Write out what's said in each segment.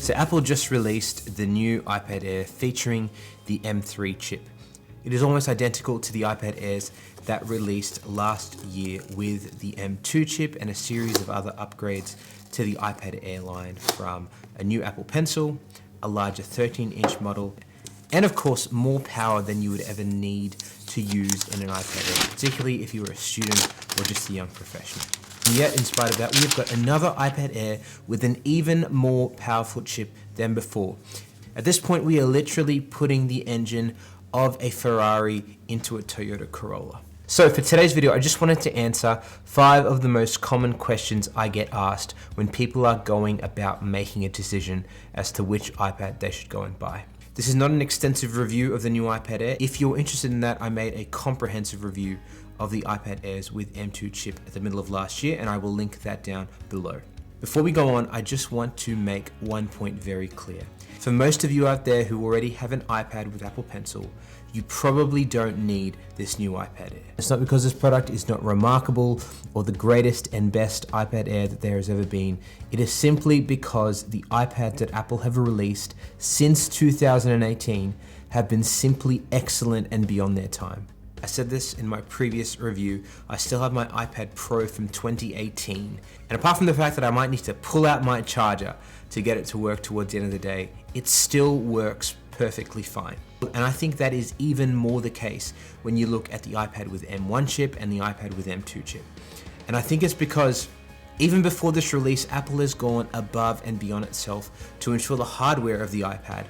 So Apple just released the new iPad Air featuring the M3 chip. It is almost identical to the iPad Airs that released last year with the M2 chip and a series of other upgrades to the iPad Air line, from a new Apple Pencil, a larger 13-inch model, and of course more power than you would ever need to use in an iPad Air, particularly if you were a student or just a young professional. And yet, in spite of that, we've got another iPad Air with an even more powerful chip than before. At this point, we are literally putting the engine of a Ferrari into a Toyota Corolla. So for today's video, I just wanted to answer 5 of the most common questions I get asked when people are going about making a decision as to which iPad they should go and buy. This is not an extensive review of the new iPad Air. If you're interested in that, I made a comprehensive review of the iPad Airs with M2 chip at the middle of last year, and I will link that down below. Before we go on, I just want to make one point very clear. For most of you out there who already have an iPad with Apple Pencil, you probably don't need this new iPad Air. It's not because this product is not remarkable or the greatest and best iPad Air that there has ever been. It is simply because the iPads that Apple have released since 2018 have been simply excellent and beyond their time. I said this in my previous review, I still have my iPad Pro from 2018. And apart from the fact that I might need to pull out my charger to get it to work towards the end of the day, it still works perfectly fine. And I think that is even more the case when you look at the iPad with M1 chip and the iPad with M2 chip. And I think it's because even before this release, Apple has gone above and beyond itself to ensure the hardware of the iPad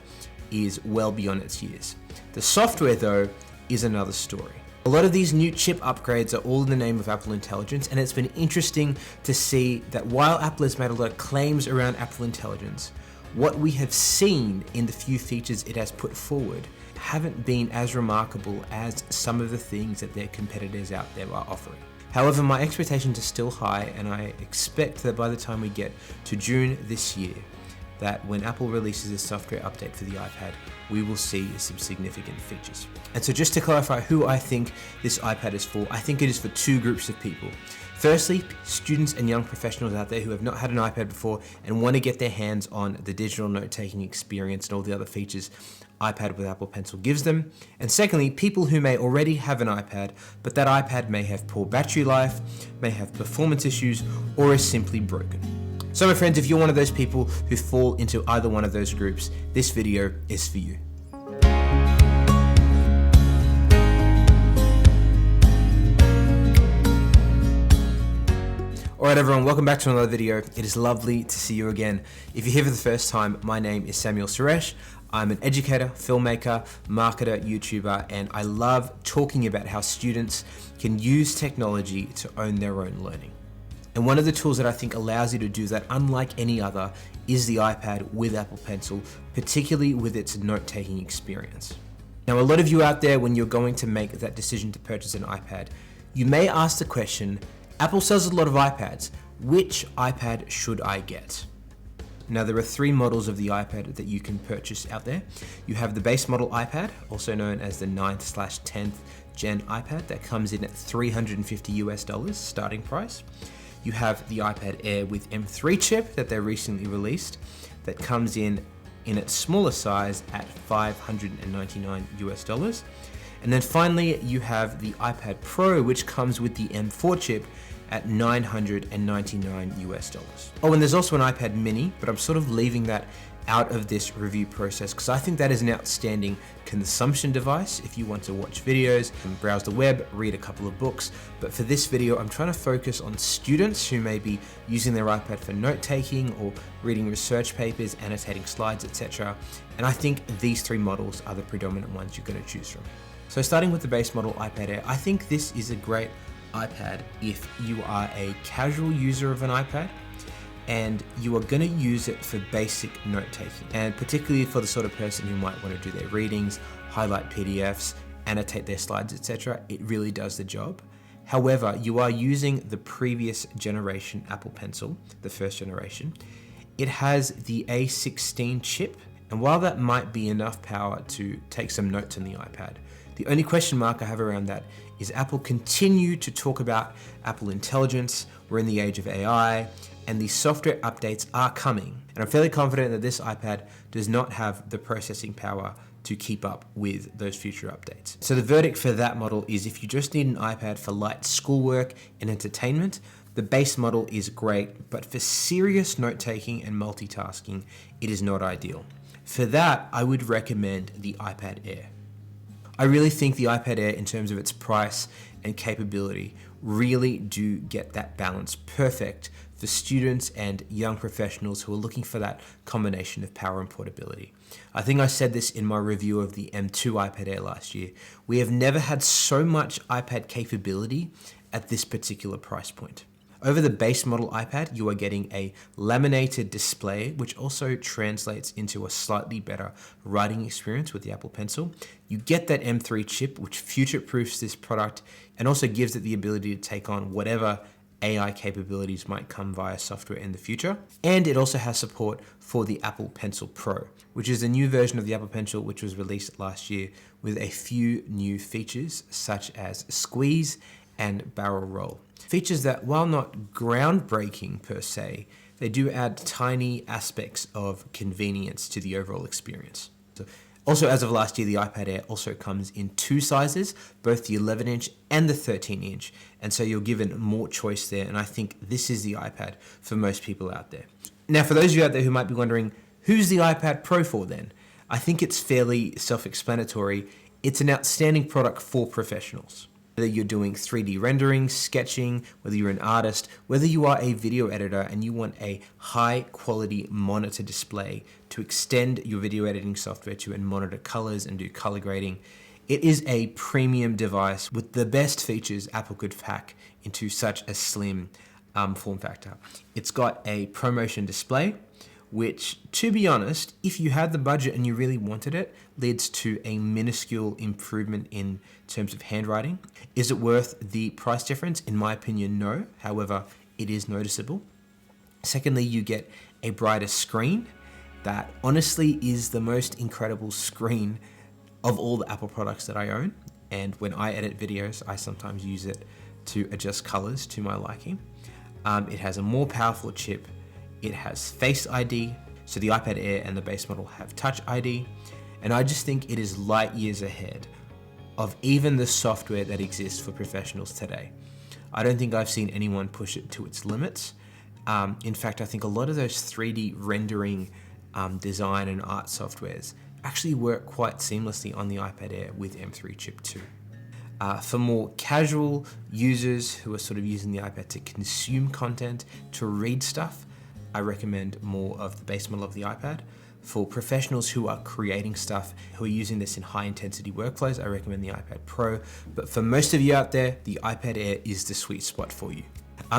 is well beyond its years. The software, though, is another story. A lot of these new chip upgrades are all in the name of Apple Intelligence, and it's been interesting to see that while Apple has made a lot of claims around Apple Intelligence, what we have seen in the few features it has put forward haven't been as remarkable as some of the things that their competitors out there are offering. However, my expectations are still high, and I expect that by the time we get to June this year, that when Apple releases a software update for the iPad, we will see some significant features. And so just to clarify who I think this iPad is for, I think it is for 2 groups of people. Firstly, students and young professionals out there who have not had an iPad before and want to get their hands on the digital note-taking experience and all the other features iPad with Apple Pencil gives them. And secondly, people who may already have an iPad, but that iPad may have poor battery life, may have performance issues, or is simply broken. So my friends, if you're one of those people who fall into either one of those groups, this video is for you. Alright everyone, welcome back to another video. It is lovely to see you again. If you're here for the first time, my name is Samuel Suresh. I'm an educator, filmmaker, marketer, YouTuber, and I love talking about how students can use technology to own their own learning. And one of the tools that I think allows you to do that, unlike any other, is the iPad with Apple Pencil, particularly with its note-taking experience. Now, a lot of you out there, when you're going to make that decision to purchase an iPad, you may ask the question, Apple sells a lot of iPads. Which iPad should I get? Now, there are 3 models of the iPad that you can purchase out there. You have the base model iPad, also known as the 9th/10th gen iPad, that comes in at $350 US starting price. You have the iPad Air with M3 chip that they recently released that comes in its smaller size at $599 US. And then finally, you have the iPad Pro, which comes with the M4 chip at $999 US. Oh, and there's also an iPad mini, but I'm sort of leaving that out of this review process because I think that is an outstanding consumption device if you want to watch videos and browse the web, read a couple of books. But for this video, I'm trying to focus on students who may be using their iPad for note-taking or reading research papers, annotating slides, etc. And I think these 3 models are the predominant ones you're going to choose from. So starting with the base model iPad Air, I think this is a great iPad if you are a casual user of an iPad and you are going to use it for basic note-taking, and particularly for the sort of person who might want to do their readings, highlight PDFs, annotate their slides, etc. It really does the job. However, you are using the previous generation Apple Pencil, the first generation. It has the A16 chip, and while that might be enough power to take some notes on the iPad, The only question mark I have around that is Apple continue to talk about Apple Intelligence. We're in the age of AI, and the software updates are coming. And I'm fairly confident that this iPad does not have the processing power to keep up with those future updates. So the verdict for that model is if you just need an iPad for light schoolwork and entertainment, the base model is great, but for serious note-taking and multitasking, it is not ideal. For that, I would recommend the iPad Air. I really think the iPad Air, in terms of its price and capability, really do get that balance perfect for students and young professionals who are looking for that combination of power and portability. I think I said this in my review of the M2 iPad Air last year. We have never had so much iPad capability at this particular price point. Over the base model iPad, you are getting a laminated display, which also translates into a slightly better writing experience with the Apple Pencil. You get that M3 chip, which future-proofs this product and also gives it the ability to take on whatever AI capabilities might come via software in the future. And it also has support for the Apple Pencil Pro, which is a new version of the Apple Pencil, which was released last year with a few new features, such as squeeze and barrel roll. Features that, while not groundbreaking per se, they do add tiny aspects of convenience to the overall experience. Also, as of last year, the iPad Air also comes in two sizes, both the 11-inch and the 13-inch, and so you're given more choice there, and I think this is the iPad for most people out there. Now, for those of you out there who might be wondering, who's the iPad Pro for then? I think it's fairly self-explanatory. It's an outstanding product for professionals. Whether you're doing 3D rendering, sketching, whether you're an artist, whether you are a video editor and you want a high quality monitor display to extend your video editing software to and monitor colors and do color grading, it is a premium device with the best features Apple could pack into such a slim form factor. It's got a ProMotion display, which, to be honest, if you had the budget and you really wanted it, leads to a minuscule improvement in terms of handwriting. Is it worth the price difference? In my opinion, no. However, it is noticeable. Secondly, you get a brighter screen that honestly is the most incredible screen of all the Apple products that I own. And when I edit videos, I sometimes use it to adjust colors to my liking. It has a more powerful chip. It has Face ID, so the iPad Air and the base model have Touch ID, and I just think it is light years ahead of even the software that exists for professionals today. I don't think I've seen anyone push it to its limits. In fact, I think a lot of those 3D rendering design and art softwares actually work quite seamlessly on the iPad Air with M3 Chip 2. For more casual users who are sort of using the iPad to consume content, to read stuff, I recommend more of the base model of the iPad. For professionals who are creating stuff, who are using this in high intensity workflows, I recommend the iPad Pro. But for most of you out there, the iPad Air is the sweet spot for you.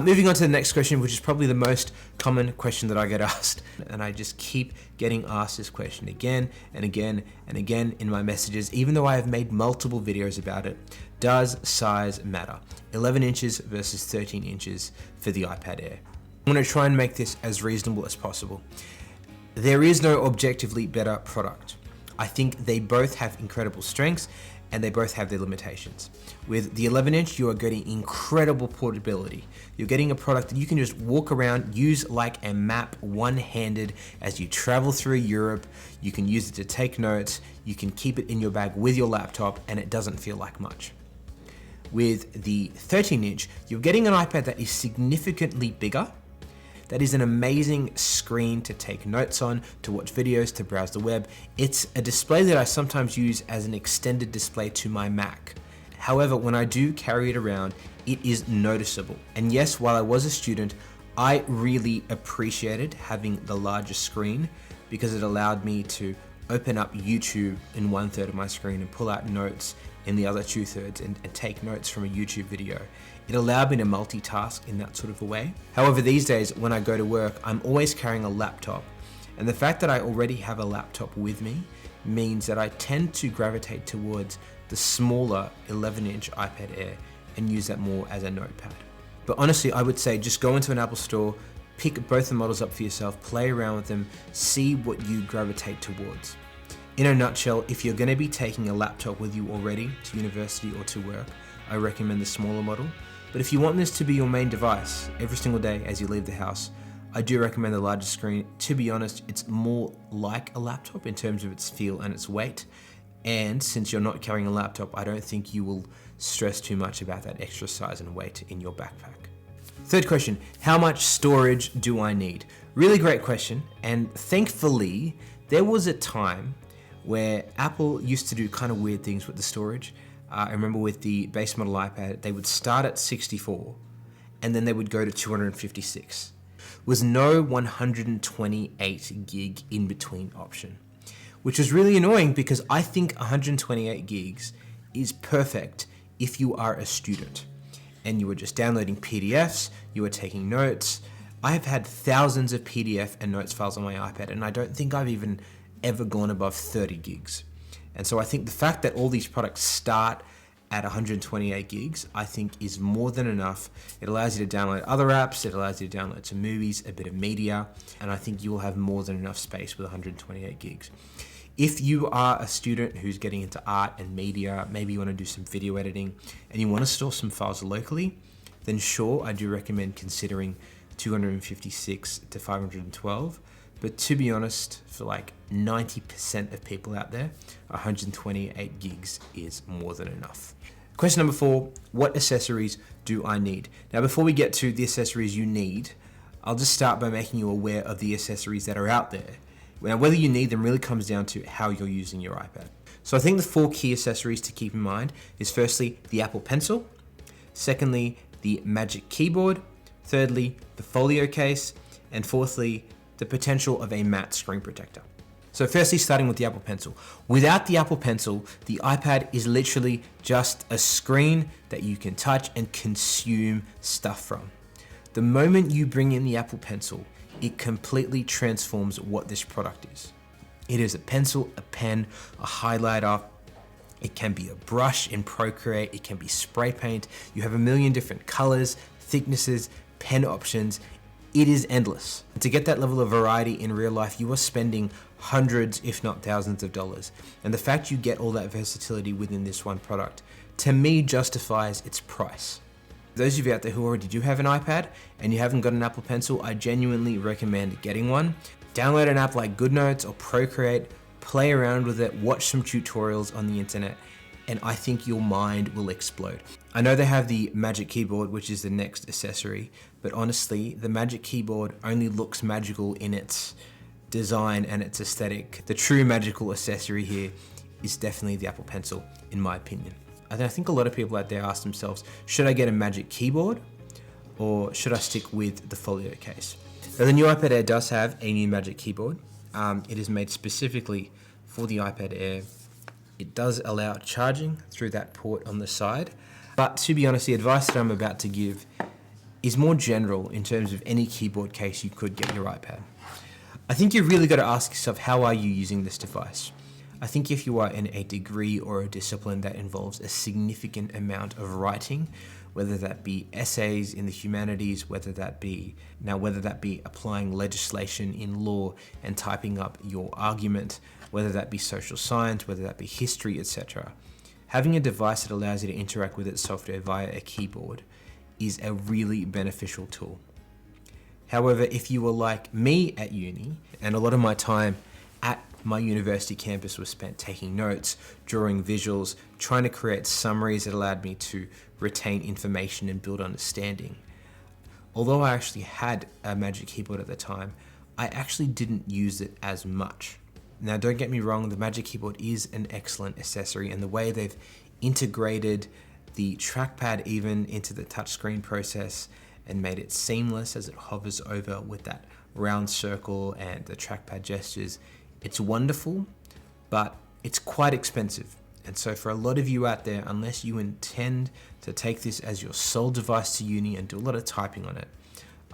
Moving on to the next question, which is probably the most common question that I get asked. And I just keep getting asked this question again and again and again in my messages, even though I have made multiple videos about it. Does size matter? 11 inches versus 13 inches for the iPad Air. I'm going to try and make this as reasonable as possible. There is no objectively better product. I think they both have incredible strengths and they both have their limitations. With the 11-inch, you are getting incredible portability. You're getting a product that you can just walk around, use like a map one-handed as you travel through Europe. You can use it to take notes. You can keep it in your bag with your laptop and it doesn't feel like much. With the 13-inch, you're getting an iPad that is significantly bigger. That is an amazing screen to take notes on, to watch videos, to browse the web. It's a display that I sometimes use as an extended display to my Mac. However, when I do carry it around, it is noticeable. And yes, while I was a student, I really appreciated having the larger screen because it allowed me to open up YouTube in 1/3 of my screen and pull out notes in the other 2/3 and take notes from a YouTube video. It allowed me to multitask in that sort of a way. However, these days when I go to work, I'm always carrying a laptop. And the fact that I already have a laptop with me means that I tend to gravitate towards the smaller 11-inch iPad Air and use that more as a notepad. But honestly, I would say just go into an Apple store, pick both the models up for yourself, play around with them, see what you gravitate towards. In a nutshell, if you're going to be taking a laptop with you already to university or to work, I recommend the smaller model. But if you want this to be your main device every single day as you leave the house, I do recommend the larger screen. To be honest, it's more like a laptop in terms of its feel and its weight. And since you're not carrying a laptop, I don't think you will stress too much about that extra size and weight in your backpack. Third question, how much storage do I need? Really great question. And thankfully, there was a time where Apple used to do kind of weird things with the storage. I remember with the base model iPad, they would start at 64 and then they would go to 256. Was no 128 gig in between option, which was really annoying because I think 128 gigs is perfect if you are a student and you were just downloading PDFs, you were taking notes. I have had thousands of PDF and notes files on my iPad, and I don't think I've even ever gone above 30 gigs. And so I think the fact that all these products start at 128 gigs, I think is more than enough. It allows you to download other apps, it allows you to download some movies, a bit of media, and I think you'll have more than enough space with 128 gigs. If you are a student who's getting into art and media, maybe you want to do some video editing and you want to store some files locally, then sure, I do recommend considering 256 to 512. But to be honest, for like 90% of people out there, 128 gigs is more than enough. Question number 4, what accessories do I need? Now, before we get to the accessories you need, I'll just start by making you aware of the accessories that are out there. Now, whether you need them really comes down to how you're using your iPad. So I think the 4 key accessories to keep in mind is firstly, the Apple Pencil. Secondly, the Magic Keyboard. Thirdly, the folio case. And fourthly, the potential of a matte screen protector. So firstly, starting with the Apple Pencil. Without the Apple Pencil, the iPad is literally just a screen that you can touch and consume stuff from. The moment you bring in the Apple Pencil, it completely transforms what this product is. It is a pencil, a pen, a highlighter. It can be a brush in Procreate. It can be spray paint. You have a million different colors, thicknesses, pen options. It is endless. To get that level of variety in real life, you are spending hundreds, if not thousands of dollars. And the fact you get all that versatility within this one product, to me, justifies its price. Those of you out there who already do have an iPad and you haven't got an Apple Pencil, I genuinely recommend getting one. Download an app like GoodNotes or Procreate, play around with it, watch some tutorials on the internet, and I think your mind will explode. I know they have the Magic Keyboard, which is the next accessory, but honestly, the Magic Keyboard only looks magical in its design and its aesthetic. The true magical accessory here is definitely the Apple Pencil, in my opinion. I think a lot of people out there ask themselves, should I get a Magic Keyboard or should I stick with the folio case? Now, the new iPad Air does have a new Magic Keyboard. It is made specifically for the iPad Air. It does allow charging through that port on the side. But to be honest, the advice that I'm about to give is more general in terms of any keyboard case you could get your iPad. I think you've really got to ask yourself, how are you using this device? I think if you are in a degree or a discipline that involves a significant amount of writing, whether that be essays in the humanities, whether that be applying legislation in law and typing up your argument, whether that be social science, whether that be history, etc. Having a device that allows you to interact with its software via a keyboard is a really beneficial tool. However, if you were like me at uni, and a lot of my time at my university campus was spent taking notes, drawing visuals, trying to create summaries that allowed me to retain information and build understanding. Although I actually had a Magic Keyboard at the time, I actually didn't use it as much. Now, don't get me wrong, the Magic Keyboard is an excellent accessory, and the way they've integrated the trackpad even into the touchscreen process and made it seamless as it hovers over with that round circle and the trackpad gestures, it's wonderful, but it's quite expensive. And so for a lot of you out there, unless you intend to take this as your sole device to uni and do a lot of typing on it,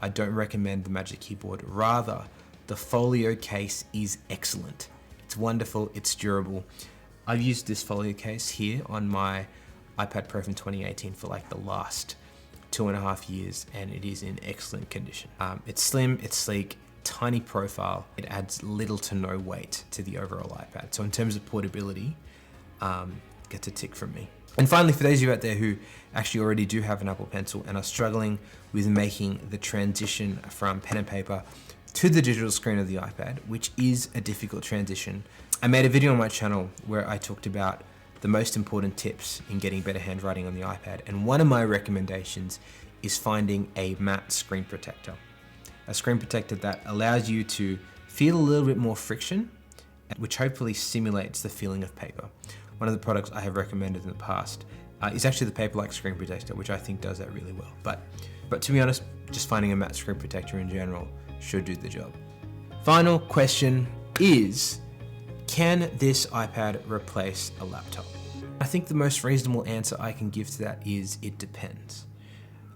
I don't recommend the Magic Keyboard. Rather, the folio case is excellent. It's wonderful, it's durable. I've used this folio case here on my iPad Pro from 2018 for like the last 2.5 years, and it is in excellent condition. It's slim, it's sleek, tiny profile. It adds little to no weight to the overall iPad. So in terms of portability, gets a tick from me. And finally, for those of you out there who actually already do have an Apple Pencil and are struggling with making the transition from pen and paper to the digital screen of the iPad, which is a difficult transition, I made a video on my channel where I talked about the most important tips in getting better handwriting on the iPad. And one of my recommendations is finding a matte screen protector. A screen protector that allows you to feel a little bit more friction, which hopefully simulates the feeling of paper. One of the products I have recommended in the past is actually the Paperlike screen protector, which I think does that really well. But to be honest, just finding a matte screen protector in general should do the job. Final question is, can this iPad replace a laptop? I think the most reasonable answer I can give to that is it depends.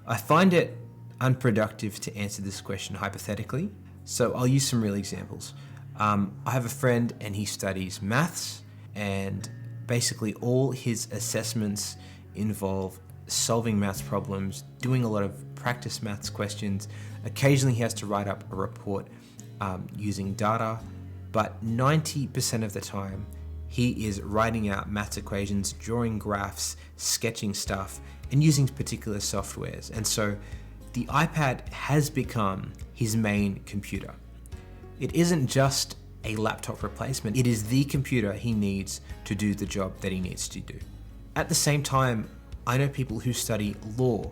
I find it unproductive to answer this question hypothetically, so I'll use some real examples. I have a friend and he studies maths, and basically all his assessments involve solving maths problems, doing a lot of practice maths questions. Occasionally he has to write up a report using data, but 90% of the time he is writing out maths equations, drawing graphs, sketching stuff, and using particular softwares. And so the iPad has become his main computer. It isn't just a laptop replacement, it is the computer he needs to do the job that he needs to do. At the same time, I know people who study law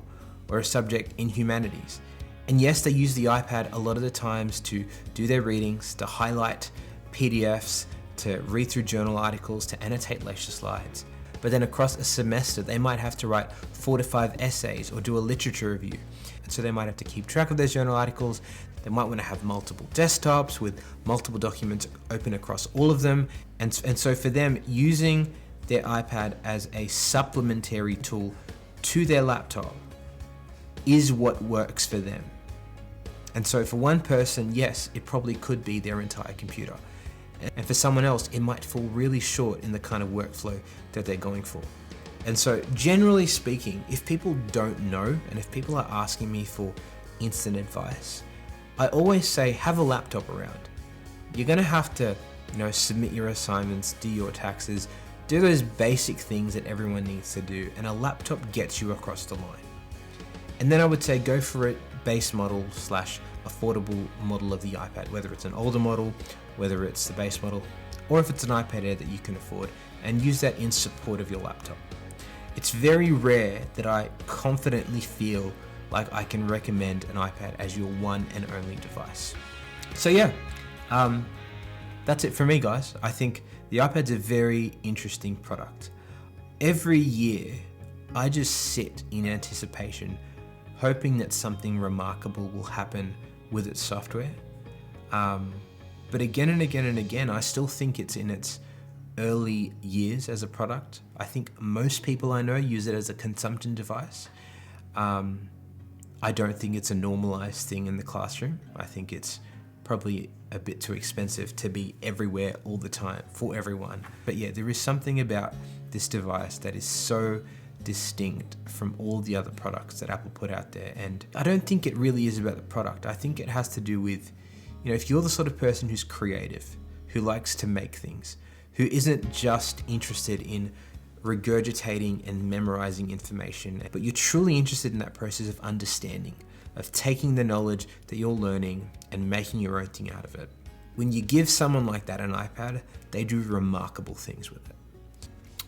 or a subject in humanities. And yes, they use the iPad a lot of the times to do their readings, to highlight PDFs, to read through journal articles, to annotate lecture slides. But then across a semester, they might have to write 4 to 5 essays or do a literature review. And so they might have to keep track of those journal articles. They might want to have multiple desktops with multiple documents open across all of them. And so for them, using their iPad as a supplementary tool to their laptop is what works for them. And so for one person, yes, it probably could be their entire computer. And for someone else, it might fall really short in the kind of workflow that they're going for. And so generally speaking, if people don't know, and if people are asking me for instant advice, I always say have a laptop around. You're gonna have to, submit your assignments, do your taxes, do those basic things that everyone needs to do, and a laptop gets you across the line. And then I would say go for it base model / affordable model of the iPad, whether it's an older model, whether it's the base model, or if it's an iPad Air that you can afford, and use that in support of your laptop. It's very rare that I confidently feel like I can recommend an iPad as your one and only device. So yeah, that's it for me, guys. I think the iPad's a very interesting product. Every year, I just sit in anticipation, hoping that something remarkable will happen with its software. But again and again and again, I still think it's in its early years as a product. I think most people I know use it as a consumption device. I don't think it's a normalized thing in the classroom. I think it's probably a bit too expensive to be everywhere all the time for everyone. But yeah, there is something about this device that is so distinct from all the other products that Apple put out there. And I don't think it really is about the product. I think it has to do with, if you're the sort of person who's creative, who likes to make things, who isn't just interested in regurgitating and memorizing information, but you're truly interested in that process of understanding, of taking the knowledge that you're learning and making your own thing out of it. When you give someone like that an iPad, they do remarkable things with it.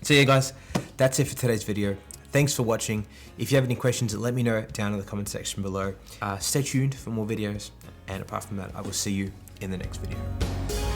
So yeah, guys, that's it for today's video. Thanks for watching. If you have any questions, let me know down in the comment section below. Stay tuned for more videos. And apart from that, I will see you in the next video.